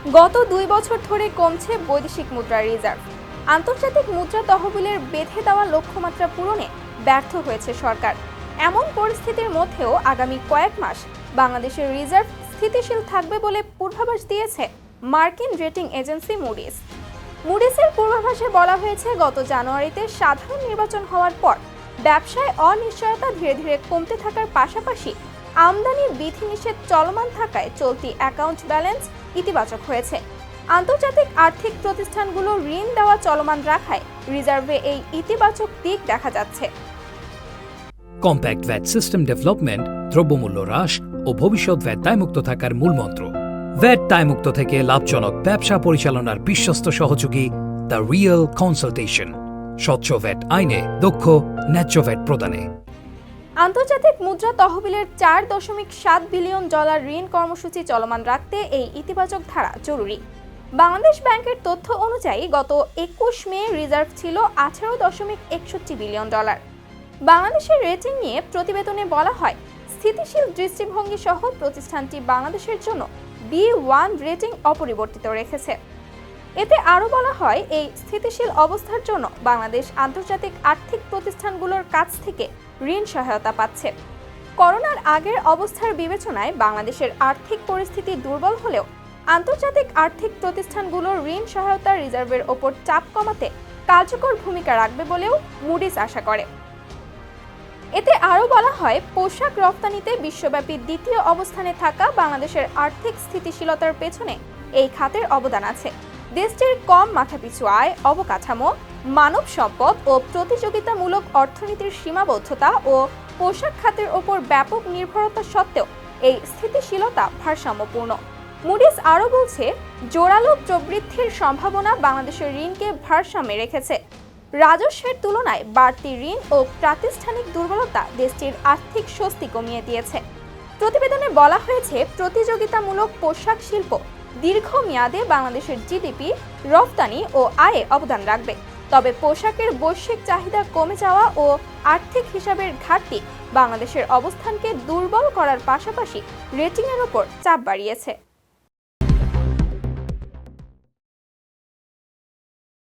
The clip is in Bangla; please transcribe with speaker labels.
Speaker 1: গত ২ বছর ধরে কমছে বৈদেশিক মুদ্রার রিজার্ভ। আন্তর্জাতিক মুদ্রা তহবিলের বেঁধে দেওয়া লক্ষ্যমাত্রা পূরণে ব্যর্থ হয়েছে সরকার। এমন পরিস্থিতির মধ্যেও আগামী কয়েক মাস বাংলাদেশের রিজার্ভ স্থিতিশীল থাকবে বলে পূর্বাভাস দিয়েছে মার্কিন রেটিং এজেন্সি মুডিস। মুডিসের পূর্বাভাসে বলা হয়েছে, গত জানুয়ারিতে সাধারণ নির্বাচন হওয়ার পর ব্যবসায় অনিশ্চয়তা ধীরে ধীরে কমতে থাকার পাশাপাশি আমদানির বিধিনিষেধ চলমান থাকায় চলতি অ্যাকাউন্ট ব্যালেন্স ইতিবাচক হয়েছে। আন্তর্জাতিক আর্থিক প্রতিষ্ঠানগুলো ঋণ দেওয়া চলমান রাখায় রিজার্ভে এই ইতিবাচক দিক দেখা যাচ্ছে।
Speaker 2: কম্প্যাক্ট ভ্যাট সিস্টেম ডেভেলপমেন্ট, দ্রব্যমূল্য হ্রাস ও ভবিষ্যৎ ভ্যাট দায়মুক্ত থাকার মূলমন্ত্র। ভ্যাট দায়মুক্ত থেকে লাভজনক ব্যবসা পরিচালনার বিশ্বস্ত সহযোগী দ্য রিয়েল কনসালটেশন। স্বচ্ছ ভ্যাট আইনে দক্ষ ন্যায্য ভ্যাট প্রদানে।
Speaker 1: আন্তর্জাতিক মুদ্রা তহবিলের $4.7 বিলিয়ন ঋণ কর্মসূচি চলমান রাখতে এই ইতিবাচক ধারা জরুরি। বাংলাদেশ ব্যাংকের তথ্য অনুযায়ী গত 21 মে রিজার্ভ ছিল $18.61 বিলিয়ন। বাংলাদেশের রেটিং নিয়ে প্রতিবেদনে বলা হয়, স্থিতিশীল দৃষ্টিভঙ্গি সহ প্রতিষ্ঠানটি বাংলাদেশের জন্য B1 রেটিং অপরিবর্তিত রেখেছে। এতে আরও বলা হয়, এই স্থিতিশীল অবস্থার জন্য বাংলাদেশ আন্তর্জাতিক আর্থিক প্রতিষ্ঠানগুলোর কাছ থেকে ঋণ সহায়তা পাচ্ছে। করোনার আগের অবস্থার বিবেচনায় বাংলাদেশের আর্থিক পরিস্থিতি দুর্বল হলেও আন্তর্জাতিক আর্থিক প্রতিষ্ঠানগুলোর ঋণ সহায়তা রিজার্ভের ওপর চাপ কমাতে কার্যকর ভূমিকা রাখবে বলেও মুডিস আশা করে। এতে আরও বলা হয়, পোশাক রপ্তানিতে বিশ্বব্যাপী দ্বিতীয় অবস্থানে থাকা বাংলাদেশের আর্থিক স্থিতিশীলতার পেছনে এই খাতের অবদান আছে। দেশটির কম মাথাপিছু আয়, অবকাঠামো, মানব সম্পদ ও প্রতিযোগিতামূলক অর্থনীতির সীমাবদ্ধতা ও পোশাক খাতের ওপর ব্যাপক নির্ভরতা সত্ত্বেও এই স্থিতিশীলতা ভারসাম্যপূর্ণ। মুডিস আরও বলছে, জোরালো প্রবৃদ্ধির সম্ভাবনা বাংলাদেশের ঋণকে ভারসাম্যে রেখেছে। রাজস্বের তুলনায় বাড়তি ঋণ ও প্রাতিষ্ঠানিক দুর্বলতা দেশটির আর্থিক স্বস্তি কমিয়ে দিয়েছে। প্রতিবেদনে বলা হয়েছে, প্রতিযোগিতামূলক পোশাক শিল্প দীর্ঘমেয়াদে বাংলাদেশের জিডিপি, রপ্তানি ও আয়ে অবদান রাখবে। তবে পোশাকের বৈশ্বিক চাহিদা কমে যাওয়া ও আর্থিক হিসাবের ঘাটতি বাংলাদেশের অবস্থানকে দুর্বল করার পাশাপাশি রেটিংয়ের ওপর চাপ বাড়িয়েছে।